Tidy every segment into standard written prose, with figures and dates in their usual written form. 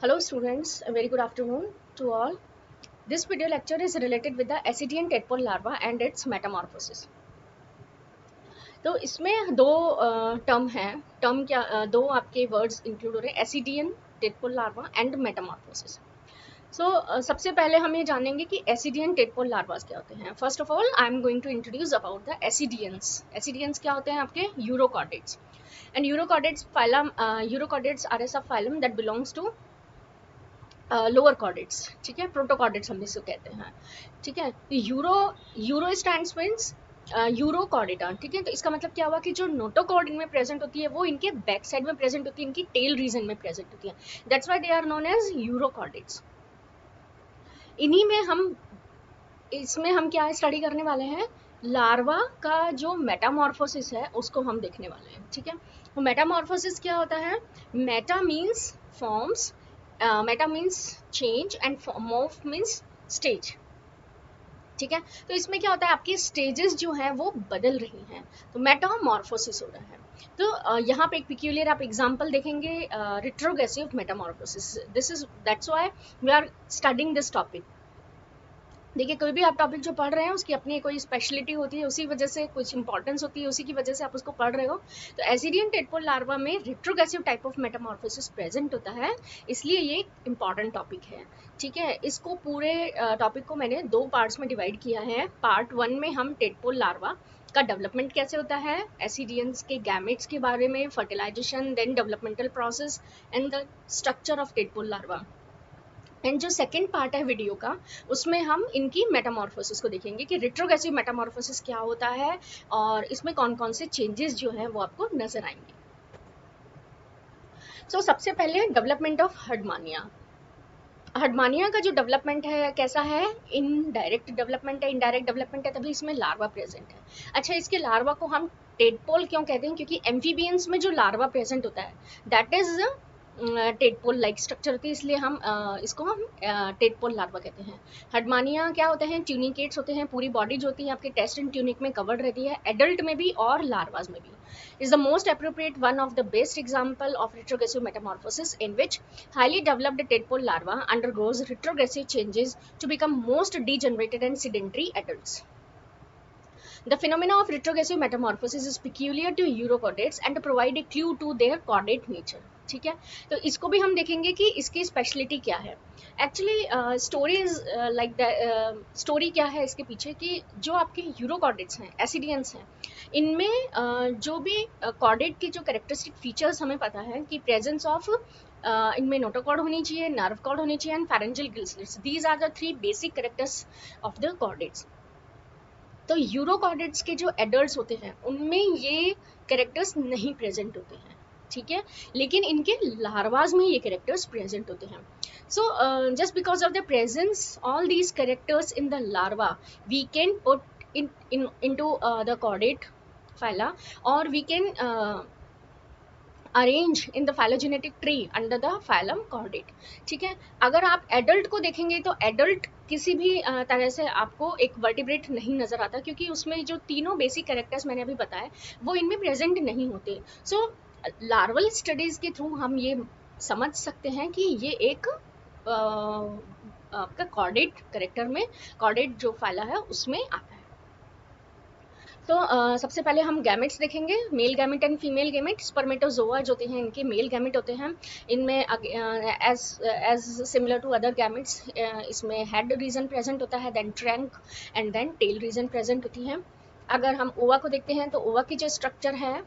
Hello students, a very good afternoon to all. This video lecture is related with the Ascidian tadpole larva and its metamorphosis. तो इसमें दो term हैं, term क्या दो आपके words include हो रहे हैं, ascidian tadpole larva and Metamorphosis. सबसे पहले हम ये जानेंगे कि एसिडियन टेडपोल लार्वास क्या होते हैं. First of all I am going to introduce about the ascidians. Ascidians क्या होते हैं? आपके urochordates. And urochordates phylum, urochordates are a sub phylum that belongs to lower chordates. ठीक है, प्रोटोकॉर्डेट्स हम इसको कहते हैं. ठीक है, यूरो स्टैंड्स मीन्स यूरोकॉर्डेटा. ठीक है, तो इसका मतलब क्या हुआ कि जो नोटोकॉर्ड इनमें प्रेजेंट होती है वो इनके बैक साइड में प्रेजेंट होती है, इनकी टेल रीजन में प्रेजेंट होती है. That's why they are known as urochordates. इन्हीं में हम क्या स्टडी करने वाले हैं? लार्वा का जो मेटामॉर्फोसिस है उसको हम देखने वाले हैं. ठीक है, तो मेटामॉर्फोसिस क्या होता है? Meta means forms, Meta means change and morph means stage. ठीक है, तो इसमें क्या होता है, आपकी स्टेजेस जो हैं वो बदल रही हैं, तो मेटामॉर्फोसिस हो रहा है. तो यहाँ पे एक पिक्यूलियर आप एग्जांपल देखेंगे, retrogressive metamorphosis. That's why we are studying this topic. देखिए, कोई भी आप टॉपिक जो पढ़ रहे हैं उसकी अपनी कोई स्पेशलिटी होती है, उसी वजह से कुछ इंपॉर्टेंस होती है, उसी की वजह से आप उसको पढ़ रहे हो. तो एसिडियन टेडपोल लार्वा में retrogressive type of Metamorphosis present होता है, इसलिए ये एक इंपॉर्टेंट टॉपिक है. ठीक है, इसको पूरे टॉपिक को मैंने दो पार्ट्स में डिवाइड किया है. पार्ट 1 में हम टेडपोल लार्वा का डेवलपमेंट कैसे होता है, एसिडियंस के गैमेट्स के बारे में, fertilization, then developmental process and the structure of tadpole larva. And जो सेकेंड पार्ट है वीडियो का, उसमें हम इनकी मेटामॉर्फोसिस को देखेंगे कि रिट्रोग्रेसिव मेटामॉर्फोसिस क्या होता है और इसमें कौन कौन से चेंजेस जो हैं वो आपको नजर आएंगे. सबसे पहले डेवलपमेंट ऑफ हर्डमानिया. हर्डमानिया का जो डेवलपमेंट है कैसा है? इनडायरेक्ट डेवलपमेंट है, इनडायरेक्ट डेवलपमेंट है, तभी इसमें लार्वा प्रेजेंट है. अच्छा, इसके लार्वा को हम टेडपोल क्यों कहते हैं? क्योंकि एम्फीबियंस में जो लार्वा प्रेजेंट होता है that is tadpole like structure होती है, इसलिए हम इसको हम टेडपोल लार्वा कहते हैं. हर्डमानिया क्या होते हैं? ट्यूनिकेट्स होते हैं, पूरी बॉडी जो होती है आपके टेस्ट एंड ट्यूनिक में कवर्ड रहती है, एडल्ट में भी और लार्वाज में भी. is the most appropriate one of the best example of retrogressive metamorphosis in which highly developed tadpole larva undergoes retrogressive changes to become most degenerated and sedentary adults. The phenomena of retrogressive metamorphosis is peculiar to Eurochordates and provide a clue to their chordate nature. ठीक है, तो इसको भी हम देखेंगे कि इसकी speciality क्या है. एक्चुअली स्टोरी क्या है इसके पीछे, कि जो आपके यूरोकॉर्डेट्स हैं, एसिडियंस हैं, इनमें जो भी कॉर्डेट की जो कैरेक्टरिस्टिक फीचर्स हमें पता है कि प्रेजेंस ऑफ इनमें नोटोकॉर्ड होनी चाहिए, नर्व कॉर्ड होनी चाहिए and pharyngeal gill slits. These are the 3 basic characters of the chordates. तो यूरोकॉर्डेट्स के जो एडल्ट्स होते हैं उनमें ये कैरेक्टर्स नहीं प्रेजेंट होते हैं. ठीक है, लेकिन इनके लार्वाज में ये कैरेक्टर्स प्रेजेंट होते हैं. Just because of the presence all these characters in the larva, we can put into the chordate phyla, or we can arrange in the phylogenetic tree under the phylum chordate. ठीक है, अगर आप adult को देखेंगे तो adult किसी भी तरह से आपको एक वर्टिब्रेट नहीं नजर आता, क्योंकि उसमें जो तीनों बेसिक कैरेक्टर्स मैंने अभी बताए वो इनमें प्रेजेंट नहीं होते. लार्वल स्टडीज के थ्रू हम ये समझ सकते हैं कि ये एक आपका कॉर्डेट कैरेक्टर में, कॉर्डेट जो फाइला है उसमें आता है. सबसे पहले हम गैमेट्स देखेंगे, male gamete and female gamete. Spermatozoa जो होते हैं इनके मेल गैमेट होते हैं. इनमें as similar to other gametes इसमें हेड रीजन प्रेजेंट होता है, then trunk and then tail region present होती है. अगर हम ओवा को देखते हैं तो ओवा की जो स्ट्रक्चर है,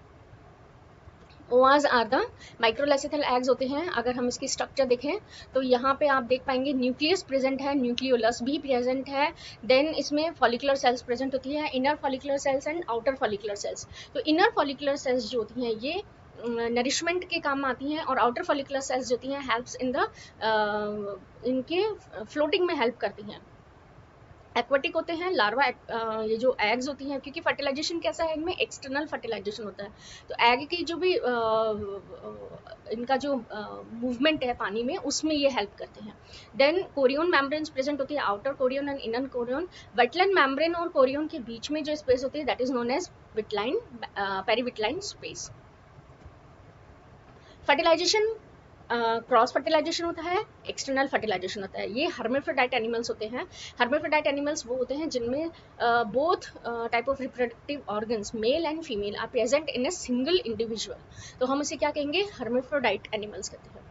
ओवाज आर द माइक्रोलेसिथल एग्स होते हैं. अगर हम इसकी स्ट्रक्चर देखें तो यहाँ पे आप देख पाएंगे न्यूक्लियस प्रेजेंट है, न्यूक्लियोलस भी प्रेजेंट है, देन इसमें फॉलिकुलर सेल्स प्रेजेंट होती है, inner follicular cells and outer follicular cells. तो इनर फॉलिकुलर सेल्स जो होती हैं ये नरिशमेंट के काम आती हैं, और आउटर फॉलिकुलर सेल्स जो होती हैं हेल्प्स इन द इनके फ्लोटिंग में हेल्प करती हैं. एक्वाटिक होते हैं लार्वा, ये जो एग्स होती हैं, क्योंकि फर्टिलाइजेशन कैसा है इनमें, एक्सटर्नल फर्टिलाइजेशन होता है, तो एग की जो भी इनका जो मूवमेंट है पानी में उसमें ये हेल्प करते हैं. देन कोरियन मेम्ब्रेन्स प्रेजेंट होती है, outer chorion and inner chorion. Vitelline membrane और कोरियन के बीच में जो स्पेस होती है that is known as vitelline, perivitelline space. Fertilization cross fertilization होता है, एक्सटर्नल फर्टिलाइजेशन होता है। ये हर्मेफ्रोडाइट एनिमल्स होते हैं। हर्मेफ्रोडाइट एनिमल्स वो होते हैं जिनमें both type of reproductive organs male and female are present in a single individual, तो हम उसे क्या कहेंगे, हर्मेफ्रोडाइट एनिमल्स कहते हैं।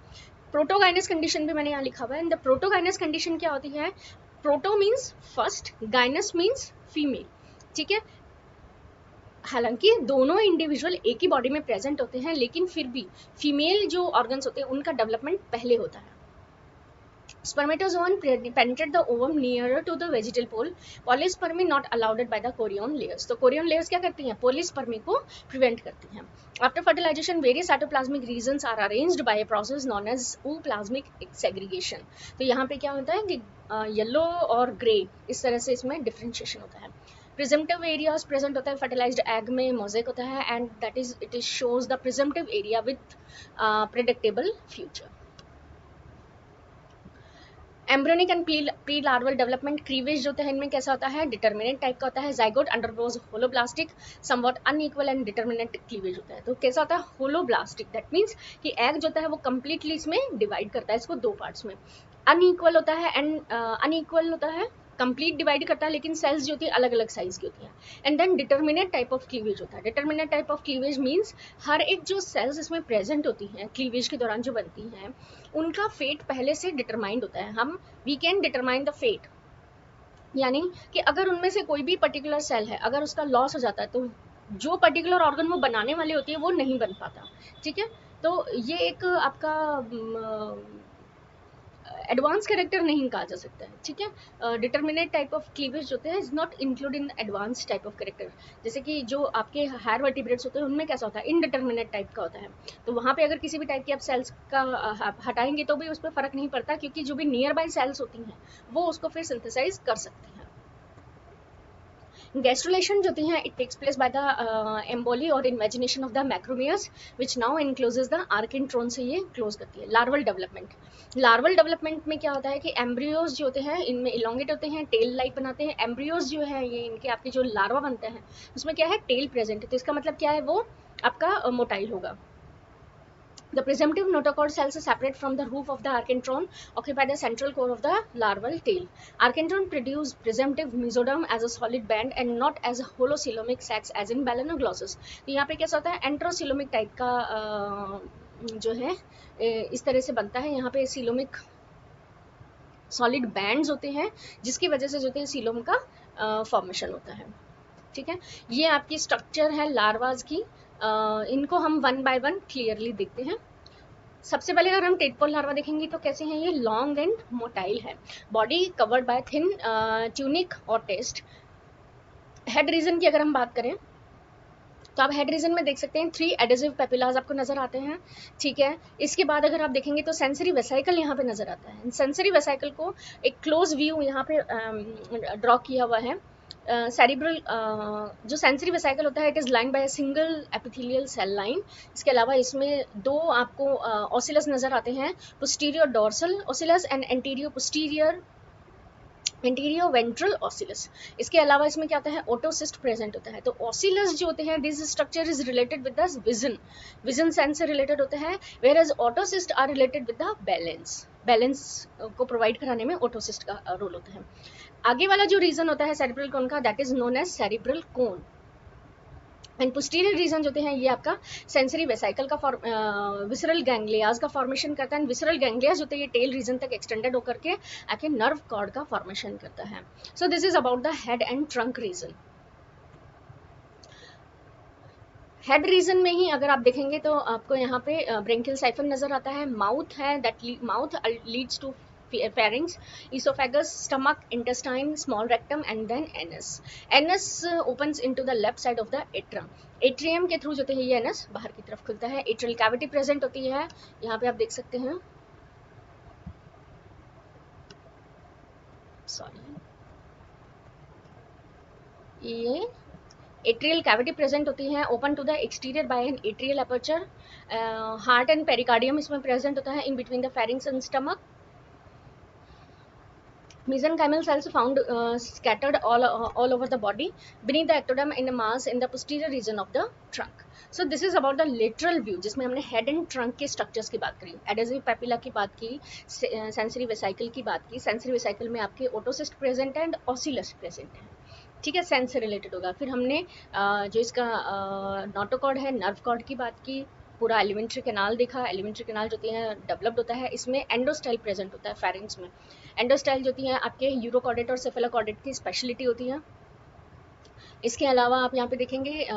प्रोटोगाइनस कंडीशन भी मैंने यहाँ लिखा हुआ है। इन द प्रोटोगाइनस कंडीशन क्या होती है, proto means first, gynous means female, ठीक है। हालांकि दोनों इंडिविजुअल एक ही बॉडी में प्रेजेंट होते हैं, लेकिन फिर भी फीमेल जो ऑर्गन्स होते हैं उनका डेवलपमेंट पहले होता है। Spermatozoon penetrate the ovum nearer to the vegetal pole. Polyspermy not allowed by the chorion layers. तो chorion layers क्या करती हैं, polyspermy को prevent करती हैं. After fertilization, various cytoplasmic regions are arranged by a process known as ooplasmic segregation. तो यहाँ पे क्या होता है कि येलो और ग्रे इस तरह से इसमें डिफ्रेंशिएशन होता है. प्रिजम्पटिव एरियाज प्रेजेंट होता है फर्टिलाइज्ड एग में, मोजेक होता है, and that is it is shows the presumptive area with predictable future. Embryonic and pre larval development cleavage जो होता है इनमें कैसा होता है, डिटर्मिनेट टाइप का होता है. Zygote undergoes holoblastic somewhat unequal and determinate cleavage होता है. तो कैसा होता है, होलोब्लास्टिक, दैट मीन्स कि एग जो होता है वो कंप्लीटली इसमें डिवाइड करता है इसको दो पार्ट्स में. अनइक्वल होता है एंड अनइक्वल होता है, कंप्लीट डिवाइड करता है लेकिन सेल्स जो होती है अलग अलग साइज की होती है. And then determinate type of cleavage होता है. Determinate type of cleavage means हर एक जो सेल्स इसमें प्रेजेंट होती हैं क्लीवेज के दौरान जो बनती हैं उनका फेट पहले से डिटरमाइंड होता है. हम we can determine the fate, यानी कि अगर उनमें से कोई भी पर्टिकुलर सेल है अगर उसका लॉस हो जाता है तो जो पर्टिकुलर ऑर्गन वो बनाने वाली होती है वो नहीं बन पाता, ठीक है. तो ये एक आपका एडवांस कैरेक्टर नहीं कहा जा सकता है, ठीक है. डिटर्मिनेट टाइप ऑफ क्लीवेज होते हैं is not include in advance type of character. जैसे कि जो आपके हायर वर्टिब्रेट्स होते हैं उनमें कैसा होता है, इनडिटर्मिनेट टाइप का होता है. तो वहाँ पे अगर किसी भी टाइप की आप सेल्स का हटाएंगे तो भी उस पर फर्क नहीं पड़ता, क्योंकि जो भी नियर बाई सेल्स होती हैं वो उसको फिर सिंथेसाइज कर सकती हैं. Gastrulation जो होती है it takes place by the emboli और invagination of the macromeres which now encloses the archenteron से ये close करती है. Larval development, larval development में क्या होता है कि embryos जो होते हैं इनमें elongate होते हैं, tail like बनाते हैं. embryos जो है ये इनके आपके जो larva बनते हैं उसमें क्या है, tail present है. तो इसका मतलब क्या है, वो आपका motile होगा. The presumptive notochord cells separate from the roof of the archenteron occupy the central core of the larval tail. Archenteron produce presumptive mesoderm as a solid band and not as a holocoelomic sacs as in Balanoglossus. तो यहाँ पे कैसा होता है, enterocoelomic type का जो है इस तरह से बनता है. यहाँ पे सिलोमिक सॉलिड बैंड्स होते हैं जिसकी वजह से जो होते हैं सिलोम का फॉर्मेशन होता है, ठीक है. ये आपकी स्ट्रक्चर है लार्वाज की. इनको हम वन बाय वन क्लियरली देखते हैं. सबसे पहले अगर हम टेडपोल लार्वा देखेंगे तो कैसे हैं ये, लॉन्ग एंड मोटाइल है. Body covered by thin tunic और टेस्ट. हेड रीजन की अगर हम बात करें तो आप हेड रीजन में देख सकते हैं 3 एडेसिव पेपिलाज आपको नजर आते हैं, ठीक है. इसके बाद अगर आप देखेंगे तो सेंसरी वेसाइकल यहाँ पे नजर आता है. सेंसरी वेसाइकल को एक क्लोज व्यू यहाँ पे ड्रॉ किया हुआ है. सेरिब्रल जो सेंसरी वेसाइकल होता है it is line by a single epithelial cell line. इसके अलावा इसमें दो आपको ओसिलस नजर आते हैं, posterior dorsal ocellus and anterior posterior anterior ventral ocellus. इसके अलावा इसमें क्या होता है, ओटोसिस्ट प्रेजेंट होता है. तो ओसिलस जो होते हैं this structure is related with the vision sense से रिलेटेड होता है, where as otocyst are related with the balance को प्रोवाइड कराने में ओटोसिस्ट का रोल होता है. आगे वाला जो रीजन होता है सेरिब्रल कोन का that is known as cerebral cone. And posterior region जो होते हैं ये आपका सेंसरी वेसाइकल का विसरल गैंग्लियाज का फॉर्मेशन करता है. विसरल गैंग्लियाज होते हैं ये टेल रीजन तक एक्सटेंडेड होकर के आके नर्व कॉर्ड का फॉर्मेशन करता है. So this is about the head and trunk reason. Head region में ही अगर आप देखेंगे तो आपको यहाँ पे ब्रेंकियल साइफन नजर आता है. माउथ है, that mouth leads to pharynx, esophagus, stomach, intestine, small rectum and then anus. Anus opens into the left side of the atrium. atrium के थ्रू जो है ये anus बाहर की तरफ खुलता है. atrial cavity present होती है, यहाँ पे आप देख सकते हैं. सॉरी, ये एट्रियल कैविटी प्रेजेंट होती है, open to the exterior by an atrial aperture. Heart and pericardium इसमें प्रेजेंट होता है in between the pharynx and stomach. Mesenchymal cells found scattered all over the body beneath the ectoderm in a mass in the posterior region of the trunk. So this is about the lateral view, जिसमें हमने head and trunk के structures की बात करी, adhesive papilla की बात की, sensory vesicle की बात की. Sensory vesicle में आपके otocyst present है and oculus present है, ठीक है, सेंस से रिलेटेड होगा. फिर हमने जो इसका नोटोकॉर्ड है, नर्व कॉर्ड की बात की, पूरा एलिमेंट्री कैनाल देखा. एलिमेंट्री कैनाल जो होती है डेवलप्ड होता है, इसमें एंडोस्टाइल प्रेजेंट होता है फेरिंग्स में. एंडोस्टाइल जो होती है आपके यूरोकॉर्डेट और सेफेलोकॉर्डेट की स्पेशलिटी होती है. इसके अलावा आप यहाँ पे देखेंगे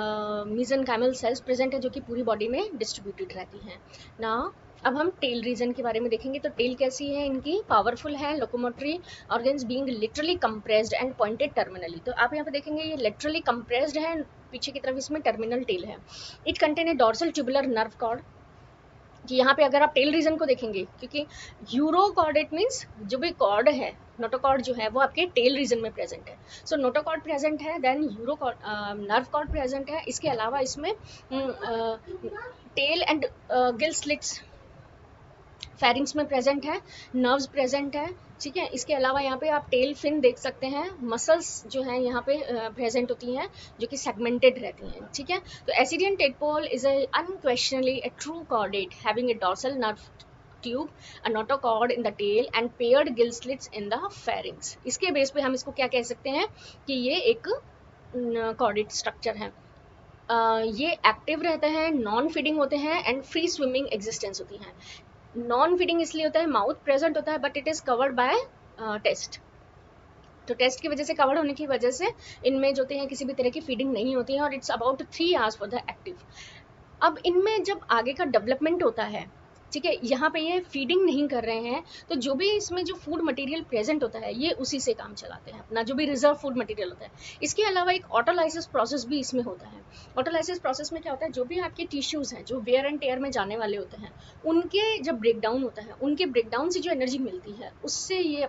मीसेनकाइमल सेल्स प्रेजेंट है जो कि पूरी बॉडी में डिस्ट्रीब्यूटेड रहती हैं ना. अब हम टेल रीजन के बारे में देखेंगे. तो टेल कैसी है इनकी, पावरफुल है, locomotory organs being literally compressed and pointed terminally. तो आप यहाँ पे देखेंगे ये लिटरली कंप्रेस्ड है, पीछे की तरफ इसमें टर्मिनल टेल है. It contain a dorsal tubular nerve cord, कि यहाँ पे अगर आप टेल रीजन को देखेंगे, क्योंकि यूरोकॉर्डेट मीन्स जो भी कॉर्ड है, नोटोकॉर्ड जो है वो आपके टेल रीजन में प्रेजेंट है. सो नोटोकॉर्ड प्रेजेंट है, then urochord nerve cord present है. इसके अलावा इसमें tail and gill slits pharynx में प्रेजेंट है, नर्व्स प्रेजेंट है, ठीक है. इसके अलावा यहाँ पे आप टेल फिन देख सकते हैं, मसल्स जो हैं यहाँ पे प्रेजेंट होती हैं जो कि सेगमेंटेड रहती हैं, ठीक है. तो ascidian tadpole is unquestionably a true chordate having a dorsal nerve tube, a notochord in the tail and paired gill slits in the pharynx. इसके बेस पे हम इसको क्या कह सकते हैं कि ये एक कॉर्डेट स्ट्रक्चर है. ये एक्टिव रहते हैं, नॉन फीडिंग होते हैं एंड फ्री स्विमिंग एग्जिस्टेंस होती हैं. नॉन फीडिंग इसलिए होता है, माउथ प्रेजेंट होता है but it is covered by test. तो टेस्ट की वजह से कवर्ड होने की वजह से इनमें जो होते हैं किसी भी तरह की फीडिंग नहीं होती है और it's about 3 hours for the active. अब इनमें जब आगे का डेवलपमेंट होता है, ठीक है, यहाँ पे ये फीडिंग नहीं कर रहे हैं, तो जो भी इसमें जो फूड मटेरियल प्रेजेंट होता है ये उसी से काम चलाते हैं अपना, जो भी रिजर्व फूड मटेरियल होता है. इसके अलावा एक ऑटोलाइसिस प्रोसेस भी इसमें होता है. ऑटोलाइसिस प्रोसेस में क्या होता है, जो भी आपके टिश्यूज हैं जो वेयर एंड टेयर में जाने वाले होते हैं, उनके जब ब्रेकडाउन होता है, उनके ब्रेकडाउन से जो एनर्जी मिलती है उससे ये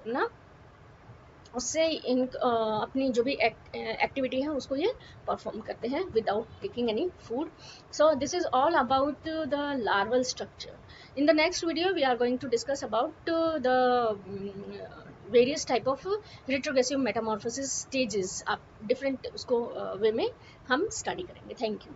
अपनी जो भी एक्टिविटी है उसको ये परफॉर्म करते हैं without taking any food. So this is all about the larval structure. In the next video we are going to discuss about the various type of retrogressive metamorphosis stages. आप different उसको वे में हम study करेंगे. Thank you.